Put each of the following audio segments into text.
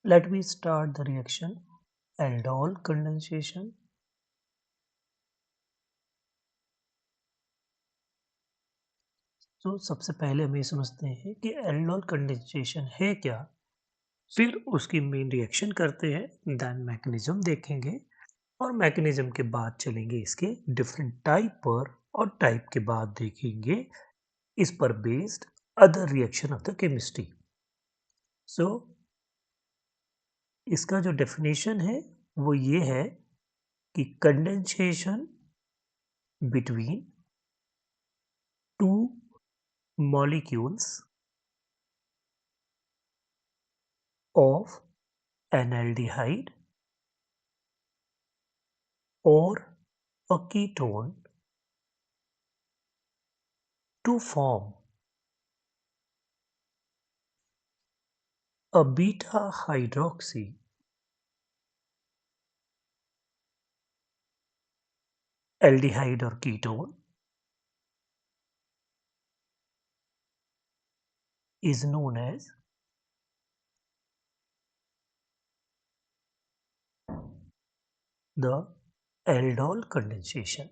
Let me start the reaction aldol condensation. तो सबसे पहले हम ये समझते हैं कि aldol कंडेंसेशन है क्या, फिर उसकी मेन रिएक्शन करते हैं, देन मैकेनिज्म देखेंगे और मैकेनिज्म के बाद चलेंगे इसके डिफरेंट टाइप पर और टाइप के बाद देखेंगे इस पर based other reaction of the chemistry. So इसका जो डेफिनेशन है वो ये है कि condensation between two molecules of an aldehyde or a ketone to form a beta hydroxy aldehyde or ketone is known as the aldol condensation.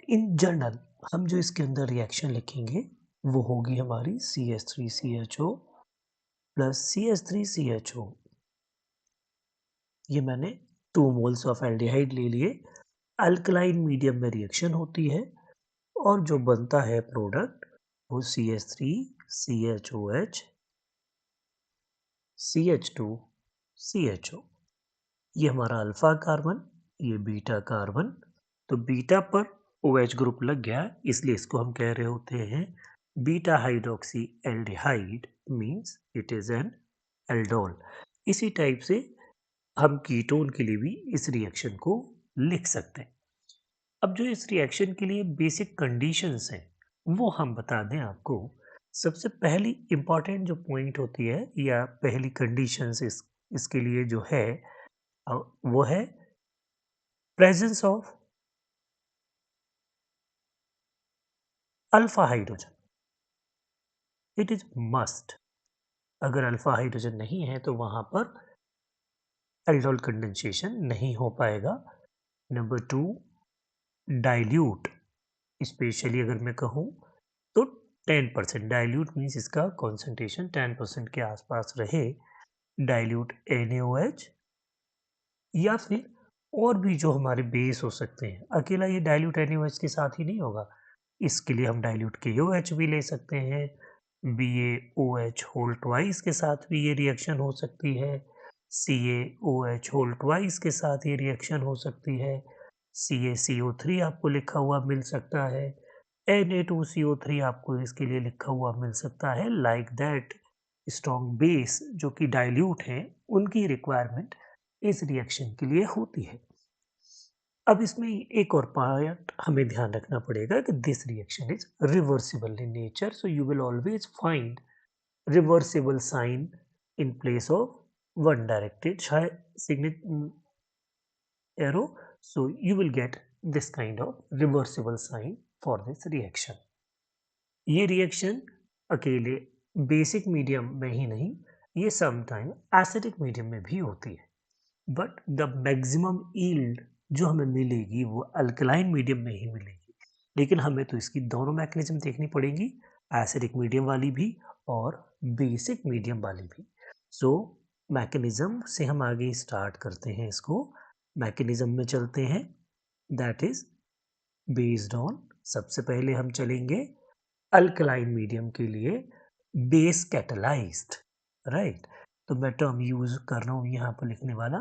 In general हम जो इसके अंदर रिएक्शन लिखेंगे वो होगी हमारी CH3CHO प्लस CH3CHO। ये मैंने 2 मोल्स ऑफ एल्डिहाइड ले लिए। अल्कलाइन मीडियम में रिएक्शन होती है और जो बनता है प्रोडक्ट वो CH3CHOH CH2CHO। ये हमारा अल्फा कार्बन, ये बीटा कार्बन। तो बीटा पर OH ग्रुप लग गया, इसलिए इसको हम कह रहे होते हैं beta hydroxy aldehyde, means it is an aldol. इसी टाइप से हम कीटोन के लिए भी इस रिएक्शन को लिख सकते हैं। अब जो इस रिएक्शन के लिए बेसिक कंडीशंस हैं वो हम बता दें आपको। सबसे पहली इंपॉर्टेंट जो पॉइंट होती है या पहली कंडीशंस इसके लिए जो है वो है presence of alpha hydrogen. It is must. अगर अल्फा हाइड्रोजन नहीं है तो वहां पर एल्डोल कंडेंसेशन नहीं हो पाएगा। नंबर 2, डाइल्यूट, स्पेशली अगर मैं कहूँ तो 10%। डाइल्यूट मीन्स इसका कॉन्सेंट्रेशन 10% के आसपास रहे। डाइल्यूट NaOH या फिर और भी जो हमारे बेस हो सकते हैं। अकेला ये डाइल्यूट NaOH के साथ ही नहीं होगा, इसके लिए हम डाइल्यूट KOH भी ले सकते हैं। BaOH होल ट्वाइस के साथ भी ये रिएक्शन हो सकती है। CaOH होल ट्वाइस के साथ ये रिएक्शन हो सकती है। CaCO3 आपको लिखा हुआ मिल सकता है। Na2CO3 आपको इसके लिए लिखा हुआ मिल सकता है। लाइक दैट स्ट्रॉन्ग बेस जो कि डाइल्यूट हैं उनकी रिक्वायरमेंट इस रिएक्शन के लिए होती है। अब इसमें एक और पॉइंट हमें ध्यान रखना पड़ेगा कि this reaction is reversible in nature, so you will always find reversible sign in place of one directed arrow, so you will get this kind of reversible sign for this reaction. ये reaction अकेले basic medium में ही नहीं, ये sometime acidic medium में भी होती है, but the maximum yield जो हमें मिलेगी वो अल्कलाइन मीडियम में ही मिलेगी। लेकिन हमें तो इसकी दोनों मैकेनिज्म देखनी पड़ेगी, एसिडिक मीडियम वाली भी और बेसिक मीडियम वाली भी। सो मैकेनिज्म से हम आगे स्टार्ट करते हैं इसको। मैकेनिज्म में चलते हैं, दैट इज बेस्ड ऑन, सबसे पहले हम चलेंगे अल्कलाइन मीडियम के लिए बेस कैटलाइज्ड, राइट। तो मैं टर्म यूज कर रहा हूं यहां पर लिखने वाला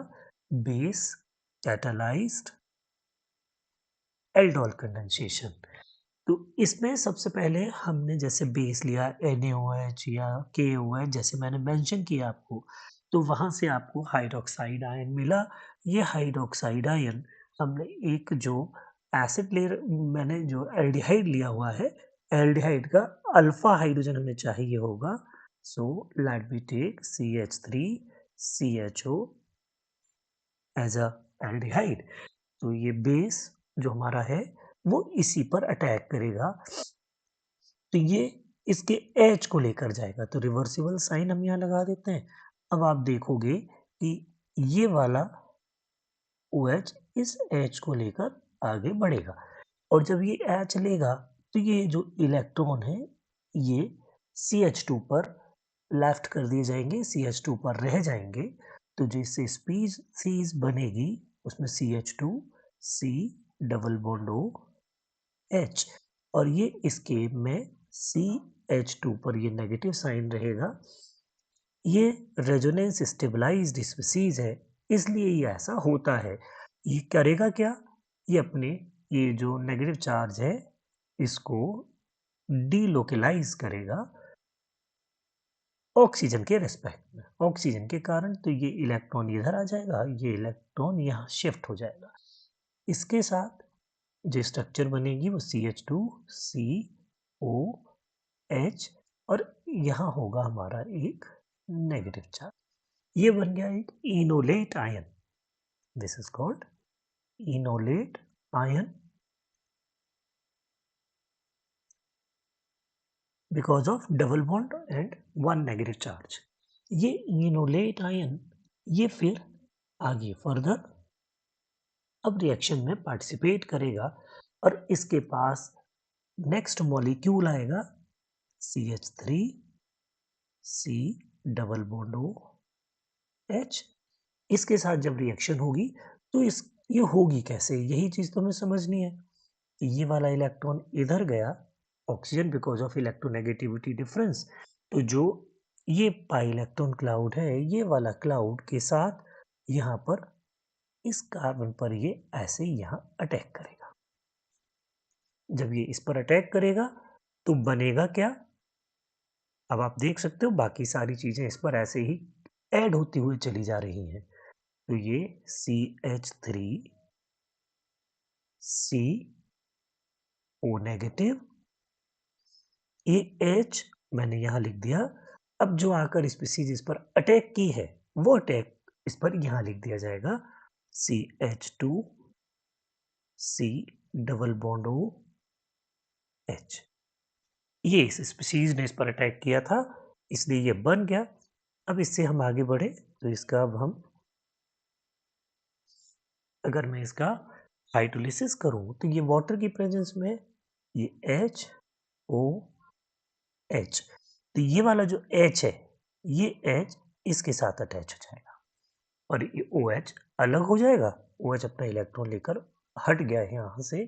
बेस कैटलाइज्ड एल्डोल कंडेंसेशन। तो इसमें सबसे पहले हमने जैसे बेस लिया NaOH या KOH, जैसे मैंने मेंशन किया आपको, तो वहां से आपको हाइड्रोक्साइड आयन मिला। ये हाइड्रोक्साइड आयन हमने एक जो एसिड लेयर, मैंने जो एल्डिहाइड लिया हुआ है, एल्डिहाइड का अल्फा हाइड्रोजन हमें चाहिए होगा। So let me take CH3CHO as a aldehyde. तो ये बेस जो हमारा है वो इसी पर अटैक करेगा, तो ये इसके एच को लेकर जाएगा, तो रिवर्सिबल साइन हम यहाँ लगा देते हैं। अब आप देखोगे कि ये वाला OH इस H को लेकर आगे बढ़ेगा, और जब ये H लेगा तो ये जो इलेक्ट्रॉन है ये CH2 पर लेफ्ट कर दिए जाएंगे, CH2 पर रह जाएंगे, तो जिससे स्पीसीज बनेगी उसमें CH2 C double bond O H, और ये इसके में CH2 पर ये नेगेटिव साइन रहेगा। ये रेजोनेंस स्टेबलाइज्ड स्पीसीज है, इसलिए ये ऐसा होता है। ये करेगा क्या, ये अपने ये जो नेगेटिव चार्ज है इसको डीलोकलाइज करेगा ऑक्सीजन के रेस्पेक्ट में, ऑक्सीजन के कारण, तो ये इलेक्ट्रॉन इधर आ जाएगा, ये इलेक्ट्रॉन यहाँ शिफ्ट हो जाएगा। इसके साथ जो स्ट्रक्चर बनेगी वो CH2COH, और यहाँ होगा हमारा एक नेगेटिव चार्ज, ये बन गया एक enolate ion. This is called enolate ion because of double bond and one negative charge. ये इनोलेट आयन ये फिर आगे फर्दर अब रिएक्शन में पार्टिसिपेट करेगा, और इसके पास नेक्स्ट मॉलिक्यूल आएगा CH3C डबल बॉन्ड OH। इसके साथ जब रिएक्शन होगी तो ये होगी कैसे, यही चीज तो हमें समझनी है। ये वाला इलेक्ट्रॉन इधर गया, oxygen because of electronegativity difference, तो जो ये पाई इलेक्ट्रॉन क्लाउड है ये वाला क्लाउड के साथ यहाँ पर इस कार्बन पर ये ऐसे यहाँ अटैक करेगा। जब ये इस पर अटैक करेगा तो बनेगा क्या, अब आप देख सकते हो बाकी सारी चीजें इस पर ऐसे ही ऐड होती हुई चली जा रही हैं, तो ये CH3CO नेगेटिव, ये H मैंने यहाँ लिख दिया। अब जो आकर स्पीसीज इस पर अटैक की है वो अटैक इस पर यहाँ लिख दिया जाएगा CH2C डबल बॉन्ड OH। ये इस स्पीसीज ने इस पर अटैक किया था इसलिए ये बन गया। अब इससे हम आगे बढ़े तो इसका अब हम अगर मैं इसका हाइड्रोलिसिस करूं तो ये वाटर की प्रेजेंस में ये HOH, तो ये वाला जो H है ये H इसके साथ अटैच हो जाएगा और ये OH अलग हो जाएगा, OH अपना इलेक्ट्रॉन लेकर हट गया है यहाँ से।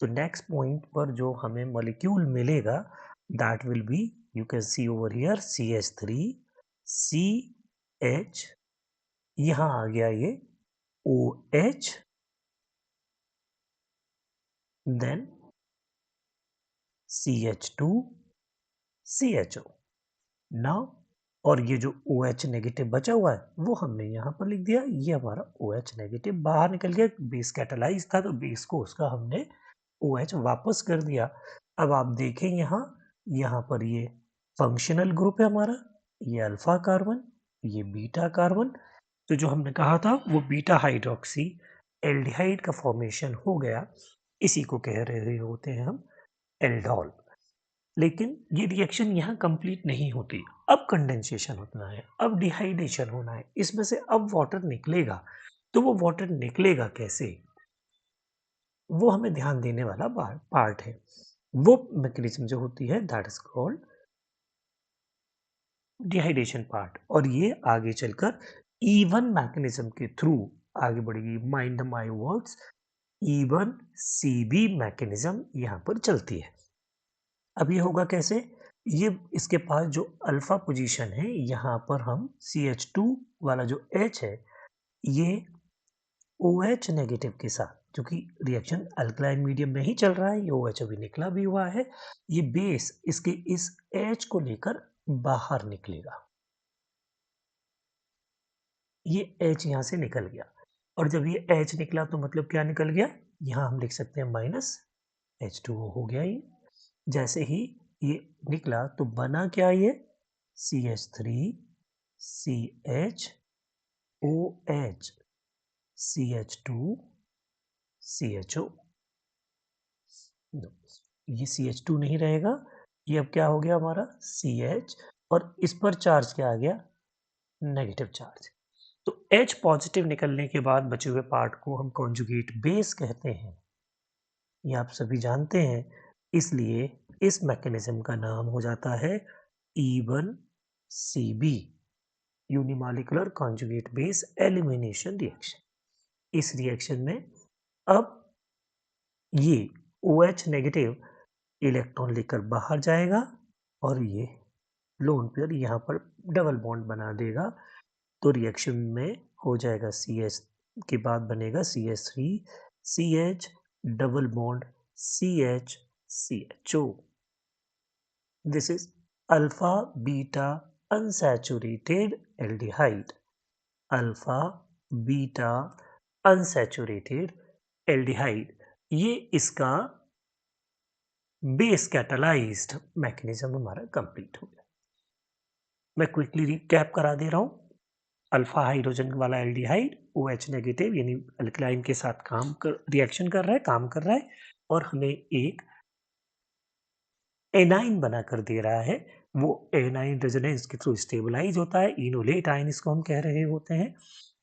तो नेक्स्ट पॉइंट पर जो हमें मॉलिक्यूल मिलेगा that will be, you can see over here, CH3CH, यहाँ आ गया ये OH, देन CH2CHO। नाउ और ये जो OH नेगेटिव बचा हुआ है वो हमने यहाँ पर लिख दिया, ये हमारा OH नेगेटिव बाहर निकल गया, बेस कैटालाइज था तो बेस को उसका हमने OH वापस कर दिया। अब आप देखें यहाँ पर ये फंक्शनल ग्रुप है हमारा, ये अल्फा कार्बन, ये बीटा कार्बन, तो जो हमने कहा था वो बीटा हाइड्रोक्सी एल्डिहाइड का फॉर्मेशन हो गया, इसी को कह रहे होते हैं हम एल्डोल। लेकिन ये रिएक्शन यहाँ कंप्लीट नहीं होती, अब कंडेंसेशन होना है, अब डिहाइड्रेशन होना है, इसमें से अब वाटर निकलेगा। तो वो वाटर निकलेगा कैसे, वो हमें ध्यान देने वाला पार्ट है। वो मैकेनिज्म जो होती है that is called dehydration part, और ये आगे चलकर इवन मैकेनिज्म के थ्रू आगे बढ़ेगी। Mind my words, even CB mechanism यहाँ पर चलती है। अब ये होगा कैसे, ये इसके पास जो अल्फा पोजीशन है यहाँ पर हम CH2 वाला जो H है ये OH नेगेटिव के साथ, क्योंकि रिएक्शन अल्कलाइन मीडियम में ही चल रहा है, ये OH अभी निकला भी हुआ है, ये बेस इसके इस H को लेकर बाहर निकलेगा, ये H यहाँ से निकल गया, और जब ये H निकला तो मतलब क्या निकल गया, यहाँ हम लिख सकते हैं माइनस H2O हो गया ये। जैसे ही ये निकला तो बना क्या, ये CH3CHOH CH2CHO। नो, ये CH2 नहीं रहेगा, ये अब क्या हो गया हमारा CH, और इस पर चार्ज क्या आ गया, नेगेटिव चार्ज। तो H पॉजिटिव निकलने के बाद बचे हुए पार्ट को हम कॉन्जुगेट बेस कहते हैं, ये आप सभी जानते हैं। इसलिए इस मैकेनिज्म का नाम हो जाता है E1CB, unimolecular conjugate base elimination reaction. इस रिएक्शन में अब ये OH नेगेटिव इलेक्ट्रॉन लेकर बाहर जाएगा और ये लोन पेयर यहाँ पर डबल बॉन्ड बना देगा। तो रिएक्शन में हो जाएगा CH के बाद बनेगा CH3 CH double bond CH CHO। This is alpha beta unsaturated aldehyde. Alpha beta unsaturated aldehyde, ये इसका बेस कैटालाइज्ड मैकेनिज्म हमारा कंप्लीट हो गया। मैं क्विकली रिकैप करा दे रहा हूँ। अल्फा हाइड्रोजन वाला एल्डिहाइड OH नेगेटिव यानी अल्कलाइन के साथ रिएक्शन कर रहा है, काम कर रहा है, और हमें एक एनाइन बनाकर दे रहा है। वो एनाइन रेजोनेंस के थ्रू स्टेबलाइज होता है, इनोलेट आयन इसको हम कह रहे होते हैं।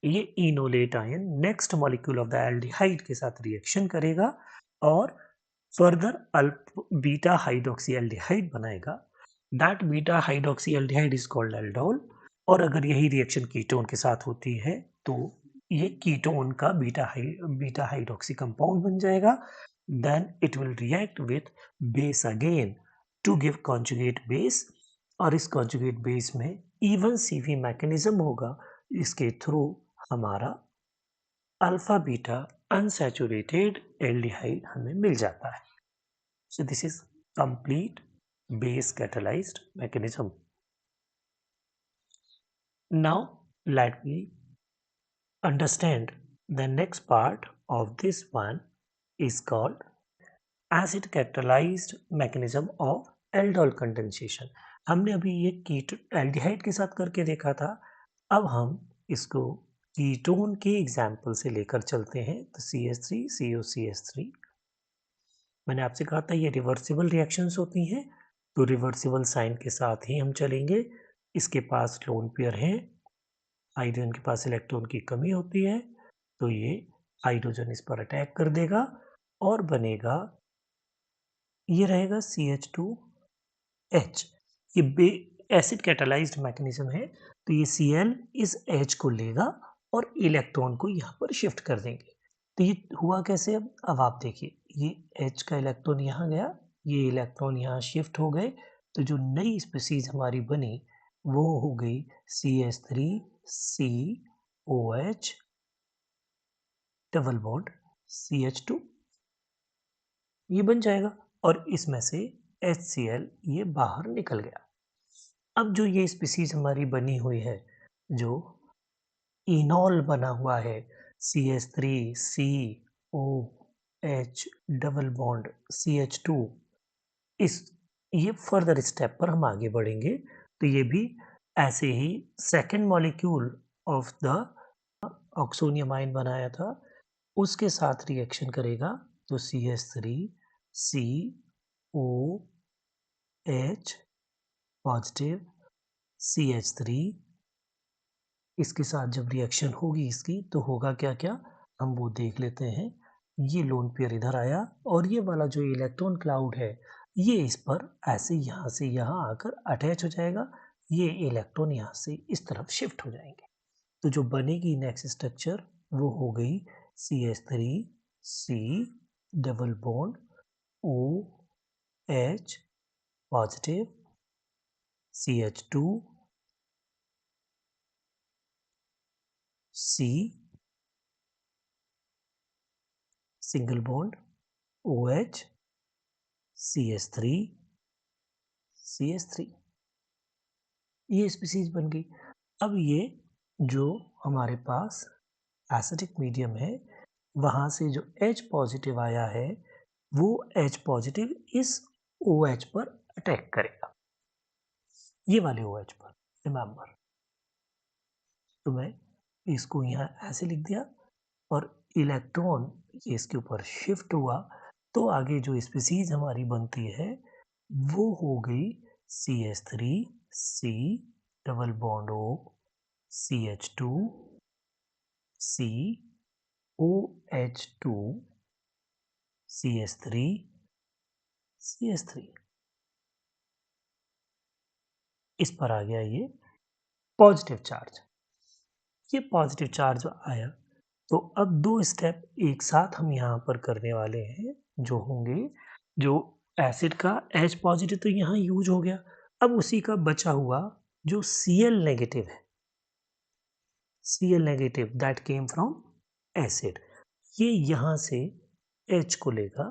ये enolate ion next molecule of the aldehyde के साथ रिएक्शन करेगा और फर्दर बीटा हाइड्रोक्सी एल्डिहाइड बनाएगा। That beta hydroxy aldehyde is called aldol. और अगर यही रिएक्शन कीटोन के साथ होती है तो ये कीटोन का बीटा हाइड्रोक्सी कंपाउंड बन जाएगा। Then it will react with base again to give conjugate base, और इस कॉन्जुगेट बेस में इवन सीवी मैकेनिज्म होगा, इसके थ्रू हमारा अल्फा बीटा अनसैचुरेटेड एल्डिहाइड हमें मिल जाता है। So this is complete base catalyzed mechanism. Now let me understand the next part of this one is called acid catalyzed mechanism of aldol condensation. हमने अभी ये कीट एल्डिहाइड के साथ करके देखा था। अब हम इसको कीटोन के एग्जाम्पल से लेकर चलते हैं। तो CH3 COCH3, मैंने आपसे कहा था ये रिवर्सिबल रिएक्शंस होती हैं, तो रिवर्सिबल साइन के साथ ही हम चलेंगे। इसके पास लोन पेयर है, हाइड्रोजन के पास इलेक्ट्रॉन की कमी होती है, तो ये हाइड्रोजन इस पर अटैक कर देगा और बनेगा, ये रहेगा CH2H। ये एसिड कैटालाइज्ड मैकेनिज्म है, तो ये Cl इस H को लेगा और इलेक्ट्रॉन को यहाँ पर शिफ्ट कर देंगे। तो ये हुआ कैसे, अब आप देखिए, ये H का इलेक्ट्रॉन यहाँ गया, ये इलेक्ट्रॉन यहाँ शिफ्ट हो गए, तो जो नई स्पीसीज हमारी बनी वो हो गई CH3COH डबल बॉन्ड CH2, ये बन जाएगा और इसमें से HCl ये बाहर निकल गया। अब जो ये स्पीसीज हमारी बनी हुई है, जो इनॉल बना हुआ है CH3COH डबल बॉन्ड CH2, इस ये फर्दर स्टेप पर हम आगे बढ़ेंगे। तो ये भी ऐसे ही second molecule of the oxonium ion बनाया था, उसके साथ रिएक्शन करेगा। तो CH3COH पॉजिटिव CH3, इसके साथ जब रिएक्शन होगी इसकी तो होगा क्या क्या, हम वो देख लेते हैं। ये लोन पेयर इधर आया और ये वाला जो इलेक्ट्रॉन क्लाउड है ये इस पर ऐसे यहाँ से यहाँ आकर अटैच हो जाएगा, ये इलेक्ट्रॉन यहाँ से इस तरफ शिफ्ट हो जाएंगे। तो जो बनेगी नेक्स्ट स्ट्रक्चर वो हो गई CH3C double bond OH positive CH2C single bond OH CH3 ये स्पीसीज बन गई। अब ये जो हमारे पास एसिडिक मीडियम है वहाँ से जो H पॉजिटिव आया है वो H पॉजिटिव इस OH पर अटैक करेगा, ये वाले OH पर, रिमेंबर। तो मैं इसको यहाँ ऐसे लिख दिया और इलेक्ट्रॉन ये इसके ऊपर शिफ्ट हुआ, तो आगे जो स्पीसीज हमारी बनती है वो हो गई CH3 C double bond O CH2 C OH2 CH3 CH3। इस पर आ गया ये पॉजिटिव चार्ज। ये पॉजिटिव चार्ज आया तो अब दो स्टेप एक साथ हम यहाँ पर करने वाले हैं जो होंगे, जो एसिड का H पॉजिटिव तो यहाँ यूज हो गया, अब उसी का बचा हुआ जो Cl नेगेटिव है, Cl negative that came from acid, ये यहाँ से H को लेगा,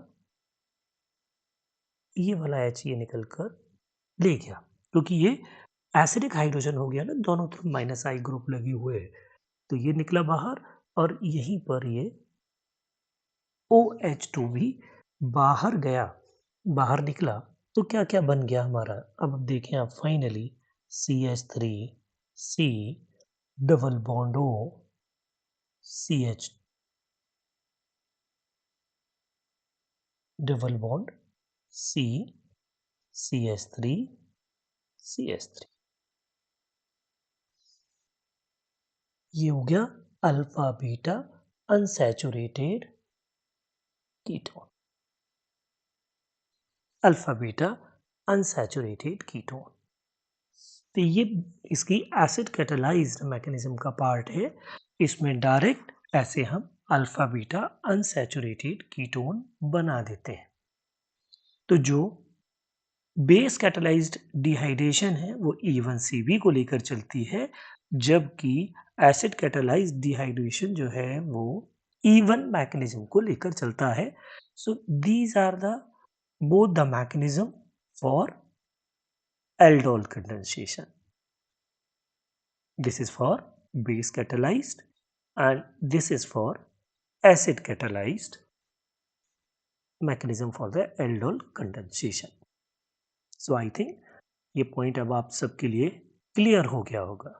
ये वाला H ये निकल कर ले गया क्योंकि ये एसिडिक हाइड्रोजन हो गया ना, दोनों तरफ -I ग्रुप लगे हुए हैं, तो ये निकला बाहर और यहीं पर ये OH2 भी बाहर गया, बाहर निकला तो क्या क्या बन गया हमारा, अब देखें आप finally CH3 C double bond O CH double bond C CH3 CH3, ये हो गया alpha beta unsaturated ketone, alpha beta unsaturated ketone. तो ये इसकी एसिड कैटालाइज्ड मैकेनिज्म का पार्ट है, इसमें डायरेक्ट ऐसे हम अल्फा बीटा अनसैचुरेटेड कीटोन बना देते हैं। तो जो बेस कैटालाइज्ड डिहाइड्रेशन है वो E1CB को लेकर चलती है, जबकि एसिड कैटालाइज्ड डिहाइड्रेशन जो है वो E1 मैकेनिज्म को लेकर चलता है। So these are the both the mechanism for aldol condensation. This is for base catalyzed and this is for acid catalyzed mechanism for the aldol condensation. So I think ये point अब आप सबके लिए clear हो गया होगा।